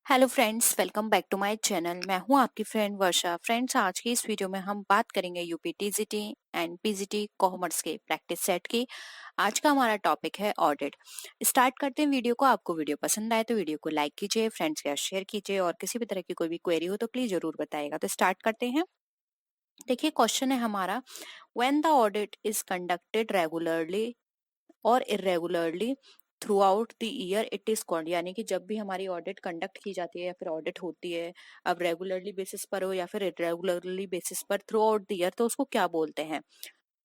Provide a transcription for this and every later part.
Hello friends, welcome back to my channel. मैं हूं आपकी फ्रेंड वर्षा। फ्रेंड्स, आज की इस वीडियो में हम बात करेंगे UP TGT and PGT commerce के प्रैक्टिस सेट की। आज का हमारा टॉपिक है ऑडिट। स्टार्ट करते हैं वीडियो को। आपको वीडियो पसंद आए तो वीडियो को लाइक कीजिए, फ्रेंड्स के साथ शेयर कीजिए और किसी भी तरह की कोई भी क्वेरी हो तो प्लीज जरूर बताइएगा। तो स्टार्ट करते हैं। देखिए, क्वेश्चन है हमारा, when the audit is conducted regularly और irregularly throughout the year it is called. यानी कि जब भी हमारी ऑडिट कंडक्ट की जाती है या फिर ऑडिट होती है, अब रेगुलरली बेसिस पर हो या फिर इरेगुलरली बेसिस पर थ्रू आउट द ईयर, तो उसको क्या बोलते हैं?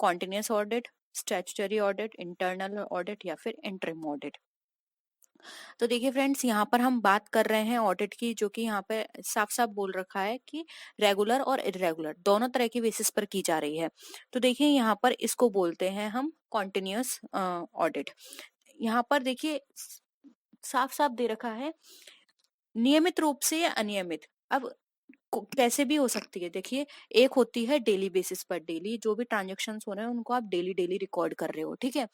Continuous audit, statutory audit, internal audit या फिर इंटरिम ऑडिट। तो देखिए फ्रेंड्स, यहाँ पर हम बात कर रहे हैं ऑडिट की, जो कि यहाँ पे साफ साफ बोल रखा है कि रेगुलर और इरेगुलर दोनों तरह की बेसिस पर की जा रही है। तो देखिए यहाँ पर इसको बोलते हैं हम कॉन्टिन्यूस ऑडिट। यहाँ पर देखिए साफ साफ दे रखा है, नियमित रूप से या अनियमित। अब कैसे भी हो सकती है। देखिए, एक होती है डेली बेसिस पर, डेली जो भी ट्रांजेक्शन हो रहे हैं उनको आप डेली डेली रिकॉर्ड कर रहे हो, ठीक है।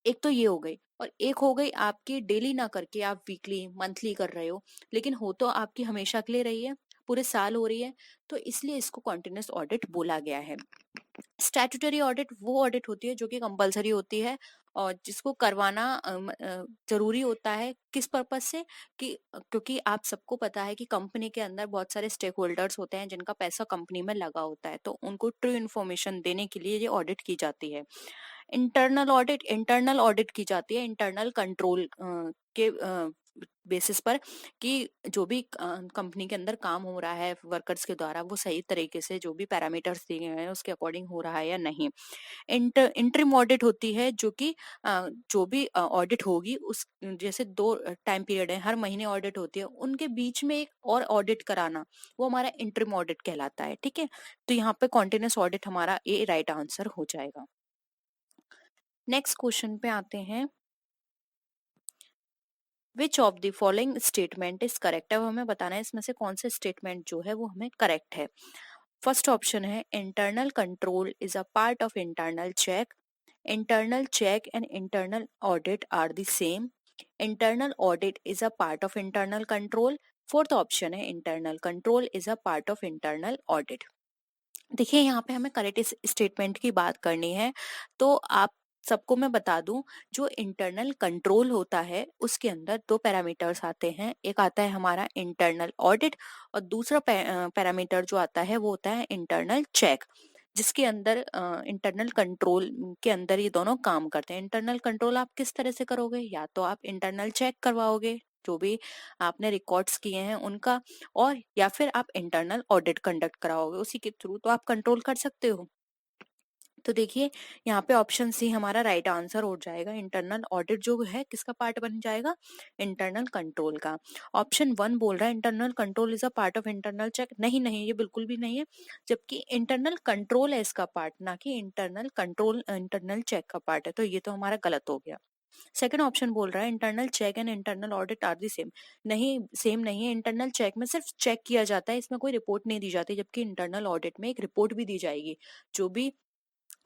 एक तो ये हो गई, और एक हो गई आपकी डेली ना करके आप वीकली मंथली कर रहे हो, लेकिन हो तो आपकी हमेशा के लिए रही है, पूरे साल हो रही है, तो इसलिए इसको कॉन्टिन्यूस ऑडिट बोला गया है। स्टैट्यूटरी ऑडिट वो ऑडिट होती है जो कि कंपलसरी होती है और जिसको करवाना जरूरी होता है। किस पर्पज से? कि क्योंकि आप सबको पता है कि कंपनी के अंदर बहुत सारे स्टेक होल्डर्स होते हैं जिनका पैसा कंपनी में लगा होता है, तो उनको ट्रू इन्फॉर्मेशन देने के लिए ये ऑडिट की जाती है। इंटरनल ऑडिट की जाती है इंटरनल कंट्रोल के बेसिस पर, कि जो भी कंपनी के अंदर काम हो रहा है वर्कर्स के द्वारा, वो सही तरीके से जो भी पैरामीटर्स दिए गए हैं उसके अकॉर्डिंग हो रहा है या नहीं। इंटरिम ऑडिट होती है जो कि जो भी ऑडिट होगी उस जैसे दो टाइम पीरियड है, हर महीने ऑडिट होती है, उनके बीच में एक और ऑडिट कराना, वो हमारा इंटरिम ऑडिट कहलाता है, ठीक है। तो यहाँ पे कॉन्टिन्यूस ऑडिट हमारा ए राइट आंसर हो जाएगा। नेक्स्ट क्वेश्चन पे आते हैं, विच of the following statement is correct. अब हमें बताना है इसमें से कौन से स्टेटमेंट जो है वो हमें करेक्ट है। फर्स्ट ऑप्शन है, internal control is a part of internal check. Internal check and internal audit are the same. Internal audit is a part of internal control. Fourth option है, internal control is a part of internal audit. देखिए, यहाँ पे हमें correct statement की बात करनी है। तो आप सबको मैं बता दूं, जो इंटरनल कंट्रोल होता है उसके अंदर दो पैरामीटर्स आते हैं। एक आता है हमारा इंटरनल ऑडिट और दूसरा पैरामीटर जो आता है वो होता है इंटरनल चेक, जिसके अंदर इंटरनल कंट्रोल के अंदर ये दोनों काम करते हैं। इंटरनल कंट्रोल आप किस तरह से करोगे? या तो आप इंटरनल चेक करवाओगे जो भी आपने रिकॉर्ड्स किए हैं उनका, और या फिर आप इंटरनल ऑडिट कंडक्ट कराओगे उसी के थ्रू, तो आप कंट्रोल कर सकते हो। तो देखिए, यहाँ पे ऑप्शन सी हमारा राइट आंसर हो जाएगा। इंटरनल ऑडिट जो है किसका पार्ट बन जाएगा? इंटरनल कंट्रोल का। ऑप्शन वन बोल रहा है internal control is a part of internal check. नहीं नहीं, ये बिल्कुल भी नहीं है, जबकि इंटरनल कंट्रोल है इसका पार्ट, ना कि इंटरनल कंट्रोल इंटरनल चेक का पार्ट है, तो ये तो हमारा गलत हो गया। सेकंड ऑप्शन बोल रहा है internal check and internal audit are the same. नहीं, सेम नहीं है। इंटरनल चेक में सिर्फ चेक किया जाता है, इसमें कोई रिपोर्ट नहीं दी जाती, जबकि इंटरनल ऑडिट में एक रिपोर्ट भी दी जाएगी। जो भी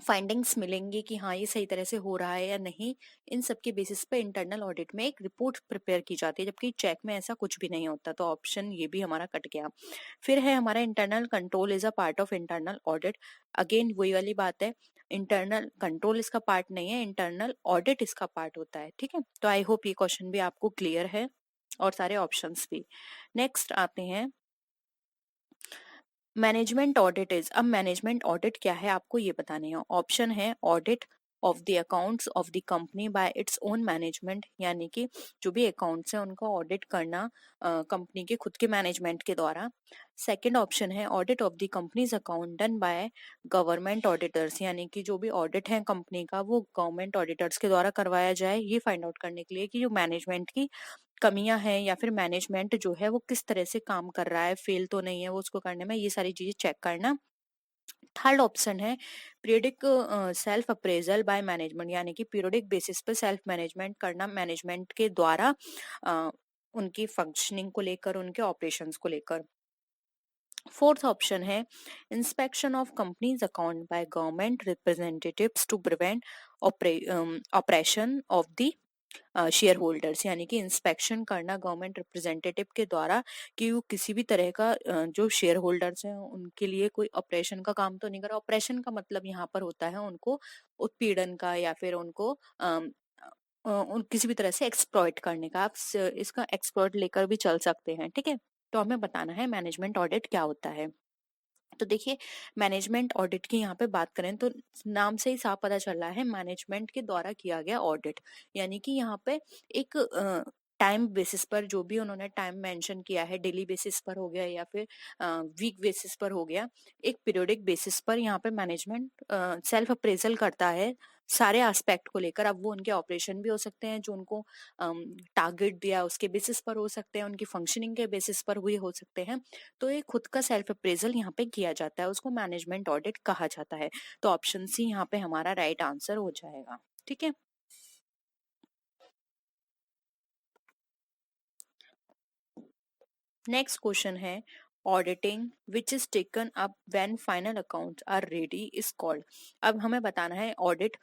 फाइंडिंग्स मिलेंगी कि हाँ ये सही तरह से हो रहा है या नहीं, इन सब के बेसिस पे इंटरनल ऑडिट में एक रिपोर्ट प्रिपेयर की जाती है, जबकि चेक में ऐसा कुछ भी नहीं होता। तो ऑप्शन ये भी हमारा कट गया। फिर है हमारा internal control is a part of internal audit. Again वही वाली बात है, इंटरनल कंट्रोल इसका पार्ट नहीं है, इंटरनल ऑडिट इसका पार्ट होता है, ठीक है। तो आई होप ये क्वेश्चन भी आपको क्लियर है और सारे ऑप्शंस भी। नेक्स्ट आते हैं, मैनेजमेंट ऑडिट इज। अब मैनेजमेंट ऑडिट क्या है आपको ये बताने हैं। ऑप्शन है, audit of the accounts of the company by its own management, यानी कि जो भी अकाउंट्स हैं उनको ऑडिट करना कंपनी के खुद के मैनेजमेंट के द्वारा। सेकंड ऑप्शन है, audit of the companies account done by government auditors, यानी कि जो भी ऑडिट है कंपनी का वो गवर्नमेंट ऑडिटर्स के द्वारा करवाया जाए, ये फाइंड आउट करने के लिए कि जो मैनेजमेंट की कमियां हैं या फिर मैनेजमेंट जो है वो किस तरह से काम कर रहा है, फेल तो नहीं है वो उसको करने में, ये सारी चीजें चेक करना। थर्ड ऑप्शन है, periodic self appraisal by management, यानी कि पीरियडिक बेसिस पे सेल्फ मैनेजमेंट करना मैनेजमेंट के द्वारा, अ, उनकी फंक्शनिंग को लेकर, उनके ऑपरेशंस को लेकर। फोर्थ ऑप्शन है, inspection of companies account by government representatives to prevent operation of the shareholders, यानी कि इंस्पेक्शन करना गवर्नमेंट रिप्रेजेंटेटिव के द्वारा कि वो किसी भी तरह का जो शेयर होल्डर्स हैं उनके लिए कोई ऑपरेशन का काम तो नहीं कर रहा। ऑपरेशन का मतलब यहाँ पर होता है उनको उत्पीड़न का या फिर उनको उन किसी भी तरह से एक्सप्लॉइट करने का। आप इसका एक्सप्लॉइट लेकर भी चल सकते हैं, ठीक है। तो हमें बताना है मैनेजमेंट ऑडिट क्या होता है। तो देखिए, मैनेजमेंट ऑडिट की यहाँ पे बात करें तो नाम से ही साफ पता चल रहा है मैनेजमेंट के द्वारा किया गया ऑडिट, यानी कि यहाँ पे एक टाइम बेसिस पर जो भी उन्होंने टाइम मेंशन किया है, डेली बेसिस पर हो गया या फिर वीक बेसिस पर हो गया, एक पीरियोडिक बेसिस पर यहाँ पे मैनेजमेंट सेल्फ अप्रेजल करता है सारे एस्पेक्ट को लेकर। अब वो उनके ऑपरेशन भी हो सकते हैं जो उनको टारगेट दिया उसके बेसिस पर हो सकते हैं, उनकी फंक्शनिंग के बेसिस पर हुए हो सकते हैं। तो ये खुद का सेल्फ अप्रेजल यहाँ पे किया जाता है, उसको मैनेजमेंट ऑडिट कहा जाता है। तो ऑप्शन सी यहाँ पे हमारा राइट आंसर हो जाएगा, ठीक है। नेक्स्ट क्वेश्चन है auditing which is taken up when final accounts are ready is called. अब हमें बताना है ऑडिट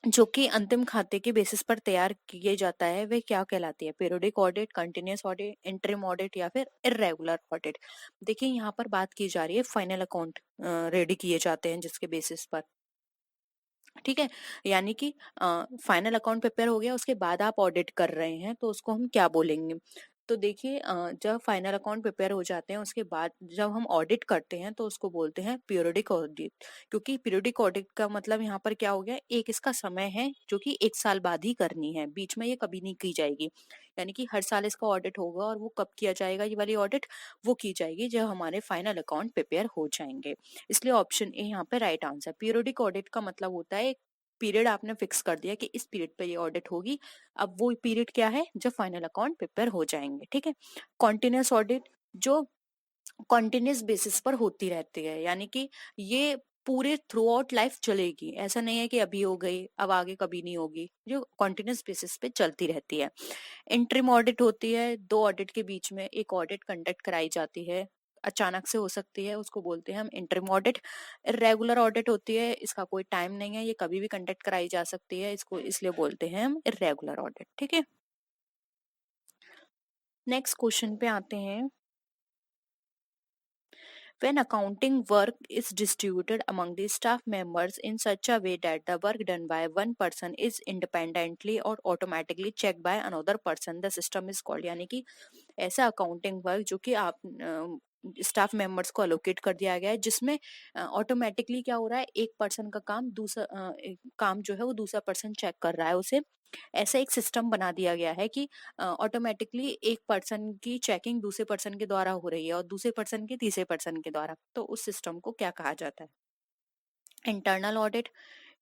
जो कि अंतिम खाते के बेसिस पर तैयार किए जाता है वे क्या कहलाती है, periodic audit, continuous audit, interim audit या फिर इर्रेगुलर ऑडिट। देखिए यहाँ पर बात की जा रही है फाइनल अकाउंट रेडी किए जाते हैं जिसके बेसिस पर, ठीक है। यानी कि फाइनल अकाउंट प्रिपेयर हो गया उसके बाद आप ऑडिट कर रहे हैं तो उसको हम क्या बोलेंगे। तो देखिए जब फाइनल अकाउंट प्रिपेयर हो जाते हैं उसके बाद जब हम ऑडिट करते हैं तो उसको बोलते हैं पीरियोडिक ऑडिट। क्योंकि पीरियोडिक ऑडिट का मतलब यहाँ पर क्या हो गया, एक इसका समय है जो कि 1 साल बाद ही करनी है, बीच में ये कभी नहीं की जाएगी। यानी कि हर साल इसका ऑडिट होगा और वो कब किया जाएगा ये वाली ऑडिट, वो की जाएगी जब हमारे फाइनल अकाउंट प्रिपेयर हो जाएंगे। इसलिए ऑप्शन ए यहाँ पे राइट आंसर। पीरियोडिक ऑडिट का मतलब होता है पीरियड आपने फिक्स कर दिया कि इस पीरियड पे ये ऑडिट होगी। अब वो पीरियड क्या है, जब फाइनल अकाउंट प्रिपेयर हो जाएंगे, ठीक है। कॉन्टिन्यूस ऑडिट जो कॉन्टिन्यूस बेसिस पर होती रहती है, यानी कि ये पूरे थ्रू आउट लाइफ चलेगी, ऐसा नहीं है कि अभी हो गई अब आगे कभी नहीं होगी, जो कॉन्टिन्यूस बेसिस पे चलती रहती है। इंटरिम ऑडिट होती है, दो ऑडिट के बीच में एक ऑडिट कंडक्ट कराई जाती है, अचानक से हो सकती है, उसको बोलते हैं हम इंटरिम ऑडिट। इरेगुलर ऑडिट होती है, इसका कोई टाइम नहीं है, ये कभी भी कंडक्ट कराई जा सकती है, इसको इसलिए बोलते हैं हम इरेगुलर ऑडिट, ठीक है। नेक्स्ट क्वेश्चन पे आते हैं। When accounting work is distributed among the staff members in such a way that the work done by one person is independently or automatically checked by another person, the system is called। यानी कि ऐसा accounting work जो कि आप staff members को allocate कर दिया गया है जिसमें ऑटोमेटिकली क्या हो रहा है, एक पर्सन का काम काम जो है वो दूसरा पर्सन चेक कर रहा है उसे। ऐसा एक सिस्टम बना दिया गया है कि ऑटोमेटिकली एक पर्सन की चेकिंग दूसरे पर्सन के द्वारा हो रही है और दूसरे पर्सन की तीसरे पर्सन के द्वारा। तो उस सिस्टम को क्या कहा जाता है, internal audit,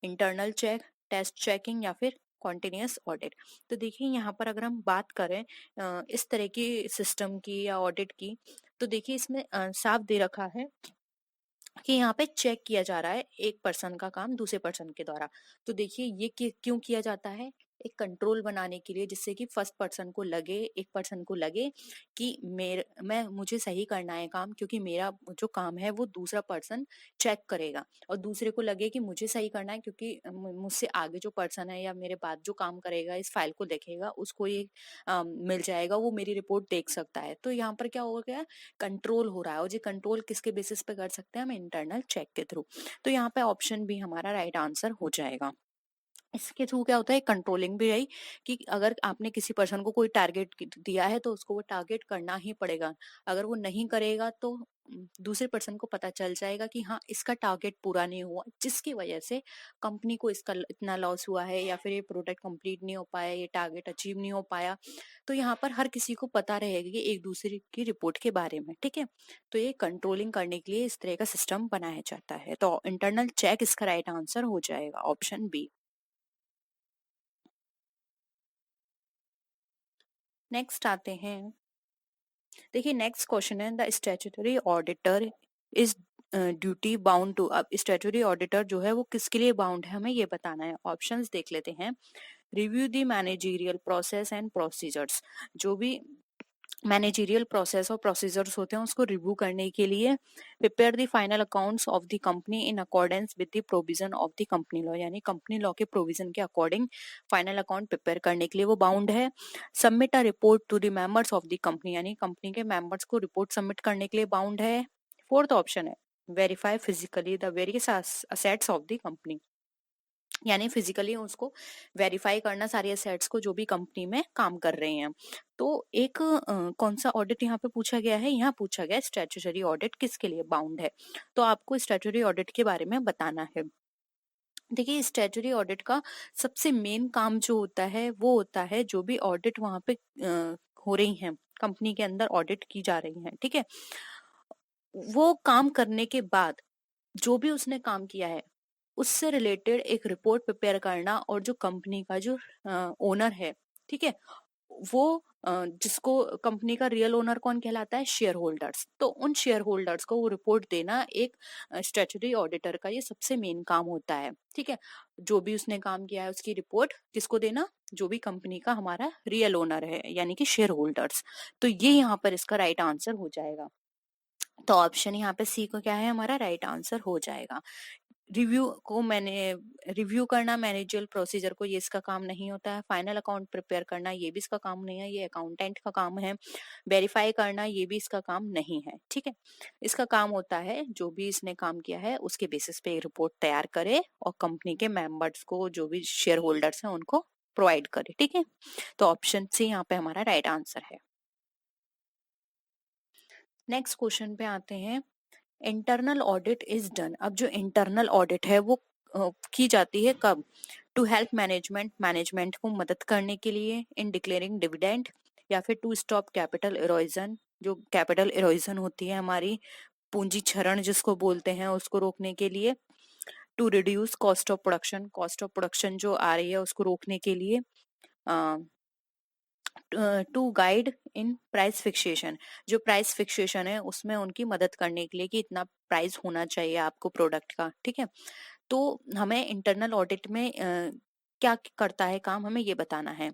internal check, test checking या फिर कॉन्टिन्यूस ऑडिट। तो देखिए यहाँ पर अगर हम बात करें इस तरह की सिस्टम की या ऑडिट की, तो देखिए इसमें साफ दे रखा है कि यहाँ पे चेक किया जा रहा है एक पर्सन का काम दूसरे पर्सन के द्वारा। तो देखिए ये क्यों किया जाता है, एक कंट्रोल बनाने के लिए, जिससे कि फर्स्ट पर्सन को लगे, एक पर्सन को लगे कि मुझे सही करना है काम, क्योंकि मेरा जो काम है वो दूसरा पर्सन चेक करेगा, और दूसरे को लगे कि मुझे सही करना है क्योंकि मुझसे आगे जो पर्सन है या मेरे बाद जो काम करेगा इस फाइल को देखेगा उसको ये मिल जाएगा, वो मेरी रिपोर्ट देख सकता है। तो यहाँ पर क्या हो गया, कंट्रोल हो रहा है, और ये कंट्रोल किसके बेसिस पे कर सकते हैं हम, इंटरनल चेक के थ्रू। तो यहाँ पे ऑप्शन बी हमारा राइट आंसर हो जाएगा। इसके थ्रू क्या होता है, कंट्रोलिंग भी रही कि अगर आपने किसी पर्सन को कोई टारगेट दिया है तो उसको वो टारगेट करना ही पड़ेगा। अगर वो नहीं करेगा तो दूसरे पर्सन को पता चल जाएगा कि हाँ इसका टारगेट पूरा नहीं हुआ, जिसकी वजह से कंपनी को इसका इतना लॉस हुआ है या फिर ये प्रोडक्ट कंप्लीट नहीं हो पाया, ये टारगेट अचीव नहीं हो पाया। तो यहाँ पर हर किसी को पता रहेगा कि एक दूसरे की रिपोर्ट के बारे में, ठीक है। तो ये कंट्रोलिंग करने के लिए इस तरह का सिस्टम बनाया जाता है। तो इंटरनल चेक इसका राइट आंसर हो जाएगा, ऑप्शन बी। नेक्स्ट आते हैं, देखिए नेक्स्ट क्वेश्चन है the statutory auditor is duty bound to. अब स्टैट्यूटरी ऑडिटर जो है वो किसके लिए बाउंड है हमें ये बताना है। ऑप्शंस देख लेते हैं। Review the managerial process and procedures, जो भी मैनेजरियल प्रोसेस और प्रोसीजर्स होते हैं उसको रिव्यू करने के लिए। Prepare the final accounts of the company in accordance with the provision of the company law, यानी कंपनी लॉ के प्रोविजन के अकॉर्डिंग फाइनल अकाउंट प्रिपेयर करने के लिए वो बाउंड है। Submit a report to the members of the company, यानी company के मेंबर्स को रिपोर्ट सबमिट करने के लिए बाउंड है। फोर्थ ऑप्शन है verify physically the various assets of the company, यानी फिजिकली उसको वेरीफाई करना सारी एसेट्स को जो भी कंपनी में काम कर रहे हैं। तो एक कौन सा ऑडिट यहाँ पे पूछा गया है, यहाँ पूछा गया स्टैट्यूटरी ऑडिट किसके लिए बाउंड है, तो आपको स्टैट्यूटरी ऑडिट के बारे में बताना है। देखिए स्टैट्यूटरी ऑडिट का सबसे मेन काम जो होता है वो होता है जो भी ऑडिट वहां पे हो रही है, कंपनी के अंदर ऑडिट की जा रही है, ठीक है, वो काम करने के बाद जो भी उसने काम किया है उससे रिलेटेड एक रिपोर्ट प्रिपेयर करना, और जो कंपनी का जो ओनर है, ठीक है, वो जिसको कंपनी का रियल ओनर कौन कहलाता है, शेयर होल्डर्स, तो उन शेयर होल्डर्स को वो रिपोर्ट देना एक स्टैट्यूटरी ऑडिटर का ये सबसे मेन काम होता है, ठीक है। जो भी उसने काम किया है उसकी रिपोर्ट किसको देना, जो भी कंपनी का हमारा रियल ओनर है यानी कि शेयर होल्डर्स। तो ये यहाँ पर इसका राइट आंसर हो जाएगा। तो ऑप्शन यहाँ पे सी को क्या है हमारा राइट आंसर हो जाएगा। रिव्यू करना मैनेजरियल प्रोसीजर को ये इसका काम नहीं होता है। फाइनल अकाउंट प्रिपेयर करना ये भी इसका काम नहीं है, ये अकाउंटेंट का काम है। वेरीफाई करना ये भी इसका काम नहीं है, ठीक है। इसका काम होता है जो भी इसने काम किया है उसके बेसिस पे रिपोर्ट तैयार करे और कंपनी के मेंबर्स को जो भी शेयर होल्डर्स हैं उनको प्रोवाइड करे, ठीक है। तो ऑप्शन सी यहाँ पे हमारा राइट आंसर है। नेक्स्ट क्वेश्चन पे आते हैं। इंटरनल ऑडिट इज डन, अब जो इंटरनल ऑडिट है वो की जाती है कब, टू हेल्प मैनेजमेंट, मैनेजमेंट को मदद करने के लिए, इन डिक्लेयरिंग डिविडेंड, या फिर टू स्टॉप कैपिटल इरोजन, जो कैपिटल इरोजन होती है हमारी पूंजी क्षरण जिसको बोलते हैं उसको रोकने के लिए, to reduce cost of production, cost of production जो आ रही है उसको रोकने के लिए, to guide in price fixation, जो प्राइस फिक्सेशन है उसमें उनकी मदद करने के लिए कि इतना प्राइस होना चाहिए आपको प्रोडक्ट का, ठीक है। तो हमें इंटरनल ऑडिट में क्या करता है काम, हमें ये बताना है।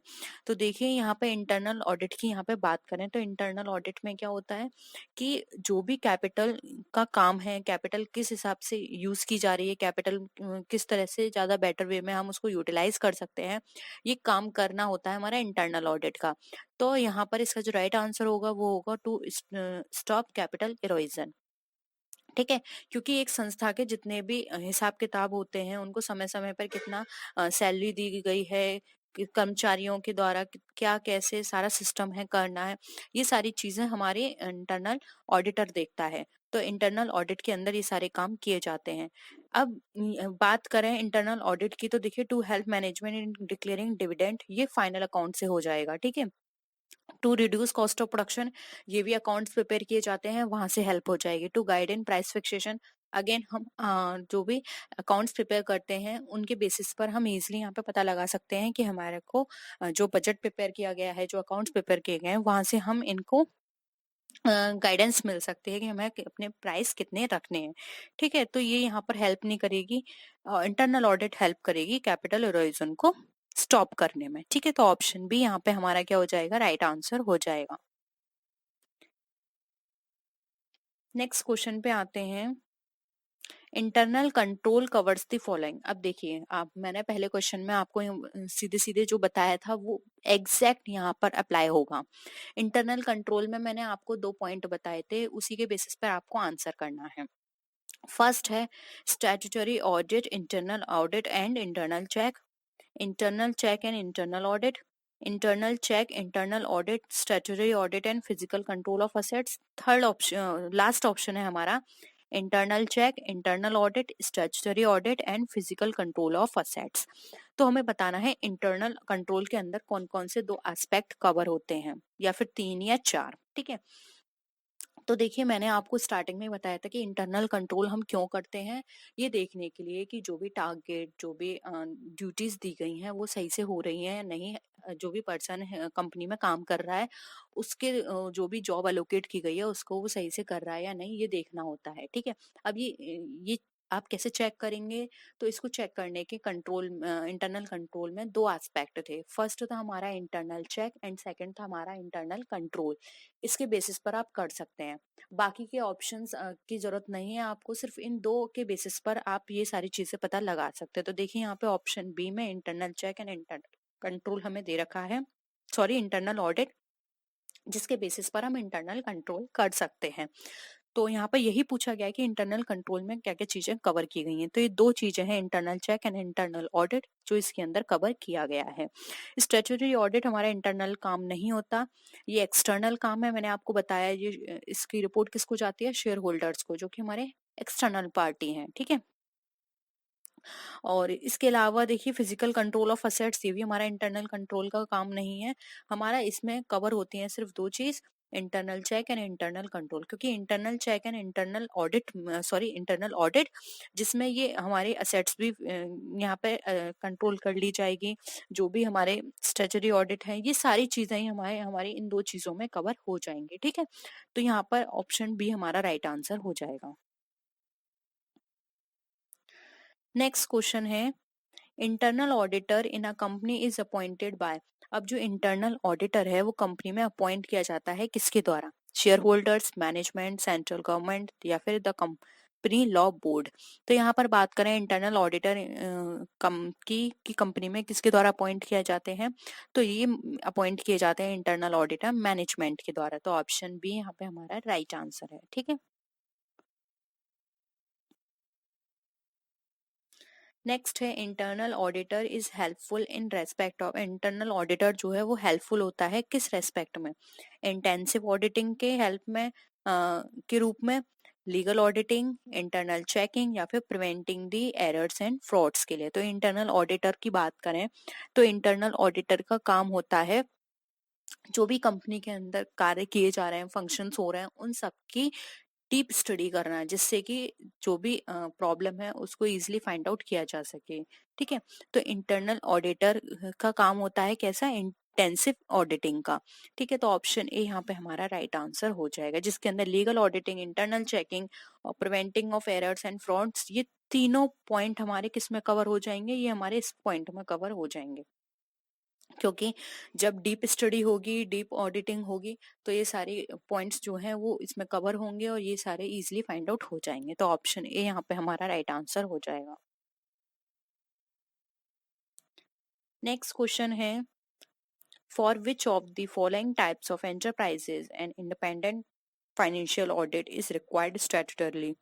तो देखिए यहाँ पे इंटरनल ऑडिट की यहाँ पे बात करें तो इंटरनल ऑडिट में क्या होता है कि जो भी कैपिटल का काम है, कैपिटल किस हिसाब से यूज की जा रही है, कैपिटल किस तरह से ज्यादा बेटर वे में हम उसको यूटिलाइज कर सकते हैं, ये काम करना होता है हमारा इंटरनल ऑडिट का। तो यहाँ पर इसका जो राइट आंसर होगा वो होगा टू स्टॉप कैपिटल इरोजन, ठीक है। क्योंकि एक संस्था के जितने भी हिसाब किताब होते हैं उनको समय समय पर कितना सैलरी दी गई है, कर्मचारियों के द्वारा क्या कैसे सारा सिस्टम है करना है, ये सारी चीजें हमारे इंटरनल ऑडिटर देखता है। तो इंटरनल ऑडिट के अंदर ये सारे काम किए जाते हैं। अब बात करें इंटरनल ऑडिट की तो देखिए to help management in declaring dividend, ये फाइनल अकाउंट से हो जाएगा, ठीक है। To reduce cost of production, ये भी अकाउंट्स प्रिपेयर किए जाते हैं वहां से हेल्प हो जाएगी। To guide in price fixation, again हम जो भी अकाउंट्स प्रिपेयर करते हैं उनके बेसिस पर हम इजिली यहाँ पे पता लगा सकते हैं कि हमारे को जो बजट प्रिपेयर किया गया है, जो अकाउंट्स प्रिपेयर किए गए हैं वहां से हम इनको गाइडेंस मिल सकती है कि हमें अपने प्राइस कितने रखने हैं, ठीक है। तो ये यहाँ पर हेल्प नहीं करेगी, इंटरनल ऑडिट हेल्प करेगी कैपिटल इरोजन को स्टॉप करने में, ठीक है। तो ऑप्शन बी यहाँ पे हमारा क्या हो जाएगा, राइट आंसर हो जाएगा। नेक्स्ट क्वेश्चन पे आते हैं। Internal control covers the following, अब देखिए आप मैंने पहले क्वेश्चन में आपको सीधे सीधे जो बताया था वो एग्जैक्ट यहाँ पर अप्लाई होगा। इंटरनल कंट्रोल में मैंने आपको 2 पॉइंट बताए थे, उसी के बेसिस पर आपको आंसर करना है। फर्स्ट है statutory audit, internal audit and internal check, internal check and internal audit, internal check, internal audit, statutory audit and physical control of assets. Third option last option है हमारा internal check, internal audit, statutory audit and physical control of assets. तो हमें बताना है internal control के अंदर कौन कौन से 2 एस्पेक्ट कवर होते हैं, या फिर 3 या 4, ठीक है। तो देखिए मैंने आपको स्टार्टिंग में बताया था कि इंटरनल कंट्रोल हम क्यों करते हैं, ये देखने के लिए कि जो भी टारगेट, जो भी ड्यूटीज दी गई हैं वो सही से हो रही हैं या नहीं, जो भी पर्सन कंपनी में काम कर रहा है उसके जो भी जॉब अलोकेट की गई है उसको वो सही से कर रहा है या नहीं, ये देखना होता है, ठीक है। अब ये आप कैसे चेक करेंगे? तो इसको चेक करने के इंटरनल कंट्रोल में 2 एस्पेक्ट थे। फर्स्ट था हमारा इंटरनल चेक एंड सेकंड था हमारा इंटरनल कंट्रोल। इसके बेसिस पर आप कर सकते हैं। बाकी के ऑप्शंस की ज़रूरत नहीं है आपको, सिर्फ इन 2 के बेसिस पर आप ये सारी चीज़ें पता लगा सकते हैं। तो देखिए यहाँ पे ऑप्शन बी में internal check and internal control हमें दे रखा है, सॉरी इंटरनल ऑडिट, जिसके बेसिस पर हम इंटरनल कंट्रोल कर सकते हैं। तो यहाँ पर यही पूछा गया है कि इंटरनल कंट्रोल में क्या-क्या चीजें कवर की गई हैं। तो ये 2 चीजें हैं, internal check and internal audit, जो इसके अंदर कवर किया गया है। स्टैट्यूटरी ऑडिट हमारा इंटरनल काम नहीं होता, ये एक्सटर्नल काम है। मैंने आपको बताया ये इसकी रिपोर्ट किसको जाती है? शेयर होल्डर्स को, जो कि हमारे एक्सटर्नल पार्टी हैं, ठीक है। और इसके अलावा देखिए फिजिकल कंट्रोल ऑफ असेट्स, ये भी हमारा इंटरनल कंट्रोल का काम नहीं है। हमारा इसमें कवर होती हैं सिर्फ 2 चीज, internal check and internal control. क्योंकि internal check and internal audit, जिसमें ये हमारे असेट्स भी यहाँ पे कंट्रोल कर ली जाएगी। जो भी हमारे स्टैट्यूटरी ऑडिट है, ये सारी चीजें ही हमारे हमारी इन 2 चीजों में कवर हो जाएंगी, ठीक है। तो यहाँ पर ऑप्शन बी हमारा राइट आंसर हो जाएगा। नेक्स्ट क्वेश्चन है, internal auditor in a company is appointed by. अब जो इंटरनल ऑडिटर है वो कंपनी में अपॉइंट किया जाता है किसके द्वारा? Share holders, management, central government या फिर द कंपनी लॉ बोर्ड। तो यहाँ पर बात करें इंटरनल ऑडिटर की कंपनी में किसके द्वारा अपॉइंट किया जाते हैं? तो ये अपॉइंट किए जाते हैं इंटरनल ऑडिटर मैनेजमेंट के द्वारा। तो ऑप्शन बी यहाँ पे हमारा राइट आंसर है, ठीक है। नेक्स्ट है, internal auditor is helpful in respect of. Internal auditor जो है वो हेल्पफुल होता है किस रेस्पेक्ट में? इंटेंसिव ऑडिटिंग के हेल्प में के रूप में, लीगल ऑडिटिंग, इंटरनल चेकिंग या फिर preventing the errors and frauds के लिए। तो इंटरनल ऑडिटर की बात करें तो इंटरनल ऑडिटर का काम होता है जो भी कंपनी के अंदर कार्य किए जा रहे हैं, फंक्शंस हो रहे हैं, उन सब की डीप स्टडी करना है, जिससे कि जो भी प्रॉब्लम है उसको इजीली फाइंड आउट किया जा सके, ठीक है। तो इंटरनल ऑडिटर का काम होता है कैसा? इंटेंसिव ऑडिटिंग का, ठीक है। तो ऑप्शन ए यहाँ पे हमारा राइट आंसर हो जाएगा, जिसके अंदर लीगल ऑडिटिंग, इंटरनल चेकिंग और preventing of errors and frauds, ये तीनों पॉइंट हमारे किस में कवर हो जाएंगे? ये हमारे इस पॉइंट में कवर हो जाएंगे। क्योंकि जब डीप स्टडी होगी, डीप ऑडिटिंग होगी, तो ये सारे पॉइंट्स जो हैं वो इसमें कवर होंगे और ये सारे इजीली फाइंड आउट हो जाएंगे। तो ऑप्शन ए यहाँ पे हमारा राइट आंसर हो जाएगा। नेक्स्ट क्वेश्चन है, for which of the following types of enterprises and independent financial audit is required statutorily.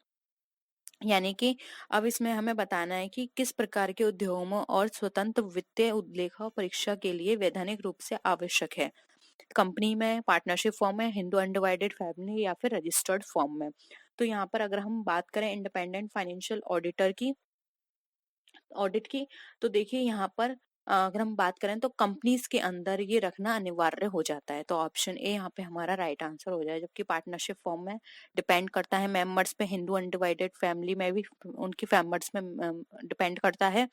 यानी कि अब इसमें हमें बताना है कि किस प्रकार के उद्योगों और स्वतंत्र वित्तीय लेखा परीक्षा के लिए वैधानिक रूप से आवश्यक है। कंपनी में, पार्टनरशिप फॉर्म में, हिंदू अनडिवाइडेड फैमिली या फिर रजिस्टर्ड फॉर्म में। तो यहाँ पर अगर हम बात करें इंडिपेंडेंट फाइनेंशियल ऑडिटर की, ऑडिट की, तो देखिए यहाँ पर अगर हम बात करें तो कंपनीज के अंदर ये रखना अनिवार्य हो जाता है। तो ऑप्शन ए यहाँ पे हमारा राइट आंसर हो जाए। जबकि पार्टनरशिप फॉर्म में डिपेंड करता है मेंबर्स पे, हिंदू अनडिवाइडेड फैमिली में भी उनके मेंबर्स में डिपेंड करता है,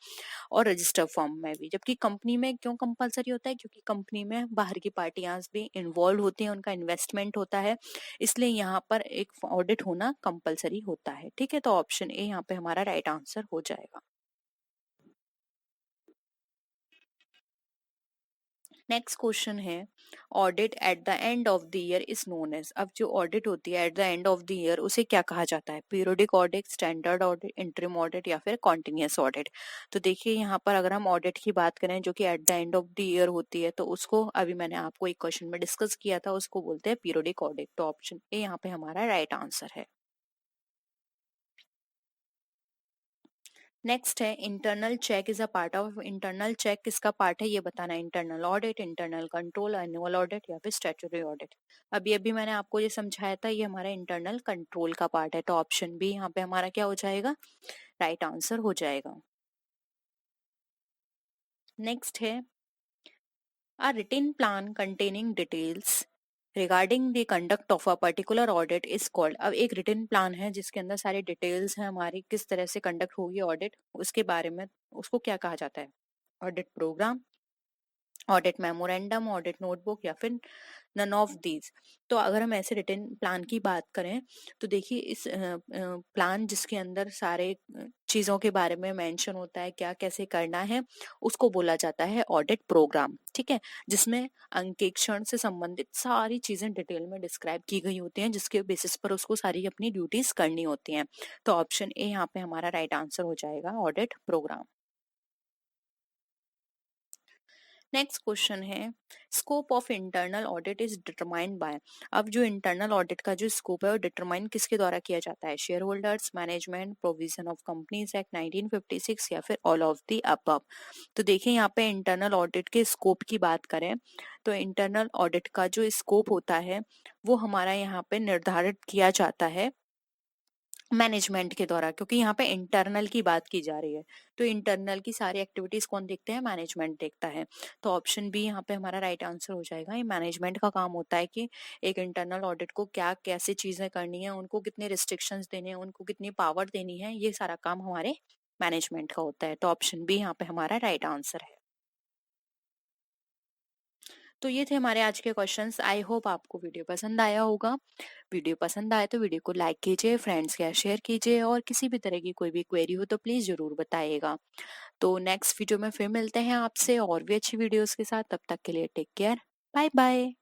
और रजिस्टर फॉर्म में भी। जबकि कंपनी में क्यों कंपलसरी होता है? क्योंकि कंपनी में बाहर की पार्टियां भी इन्वॉल्व होती हैं, उनका इन्वेस्टमेंट होता है, इसलिए यहाँ पर एक ऑडिट होना कंपलसरी होता है, ठीक है। तो ऑप्शन ए यहाँ पे हमारा राइट आंसर हो जाएगा। नेक्स्ट क्वेश्चन है, audit at the end of the year is known as. अब जो ऑडिट होती है at the end of the year, उसे क्या कहा जाता है? Periodic audit, standard audit, interim audit या फिर कॉन्टिन्यूअस ऑडिट। तो देखिए यहाँ पर अगर हम ऑडिट की बात करें जो कि eight the end of the year होती है, तो उसको अभी मैंने आपको एक क्वेश्चन में डिस्कस किया था, उसको बोलते हैं पीरियोडिक ऑडिट। तो ऑप्शन ए यहाँ पे हमारा राइट आंसर है। नेक्स्ट है, internal check is a part of. Internal check किसका पार्ट है ये बताना है? Internal audit, internal control, annual audit या फिर स्टैट्यूटरी ऑडिट। अभी अभी मैंने आपको ये समझाया था, ये हमारा इंटरनल कंट्रोल का पार्ट है। तो ऑप्शन बी यहाँ पे हमारा क्या हो जाएगा? राइट आंसर हो जाएगा। नेक्स्ट है, a written plan containing details regarding the conduct of a particular audit is called. अब एक रिटन प्लान है जिसके अंदर सारी डिटेल्स हैं हमारी, किस तरह से कंडक्ट होगी ऑडिट उसके बारे में, उसको क्या कहा जाता है? Audit programme, audit memorandum, audit notebook या फिर नन ऑफ दीज। तो अगर हम ऐसे रिटन प्लान की बात करें तो देखिए इस प्लान जिसके अंदर सारे चीजों के बारे में मेंशन होता है, क्या कैसे करना है, उसको बोला जाता है ऑडिट प्रोग्राम। ठीक है, जिसमें अंकेक्षण से संबंधित सारी चीजें डिटेल में डिस्क्राइब की गई होती हैं, जिसके बेसिस पर उसको सारी अपनी ड्यूटीज करनी होती हैं। तो ऑप्शन ए यहाँ पे हमारा राइट आंसर हो जाएगा, ऑडिट प्रोग्राम। नेक्स्ट क्वेश्चन है, scope of internal audit is determined by. अब जो इंटरनल ऑडिट का जो स्कोप है वो डिटरमाइन किसके द्वारा किया जाता है? Share holders, management, provision of companies act 1956 या फिर ऑल ऑफ द अबव। तो देखिए यहाँ पे इंटरनल ऑडिट के स्कोप की बात करें तो इंटरनल ऑडिट का जो स्कोप होता है वो हमारा यहाँ पे निर्धारित किया जाता है मैनेजमेंट के द्वारा, क्योंकि यहाँ पे इंटरनल की बात की जा रही है। तो इंटरनल की सारी एक्टिविटीज कौन देखते हैं? मैनेजमेंट देखता है। तो ऑप्शन बी यहाँ पे हमारा राइट आंसर हो जाएगा। ये मैनेजमेंट का काम होता है कि एक इंटरनल ऑडिट को क्या कैसे चीजें करनी है, उनको कितने रिस्ट्रिक्शंस देने हैं, उनको कितनी पावर देनी है, ये सारा काम हमारे मैनेजमेंट का होता है। तो ऑप्शन बी यहाँ पे हमारा राइट आंसर है। तो ये थे हमारे आज के क्वेश्चंस। आई होप आपको वीडियो पसंद आया होगा। वीडियो पसंद आए तो वीडियो को लाइक कीजिए, फ्रेंड्स के साथ शेयर कीजिए, और किसी भी तरह की कोई भी क्वेरी हो तो प्लीज जरूर बताइएगा। तो नेक्स्ट वीडियो में फिर मिलते हैं आपसे और भी अच्छी वीडियोस के साथ। तब तक के लिए टेक केयर, बाय बाय।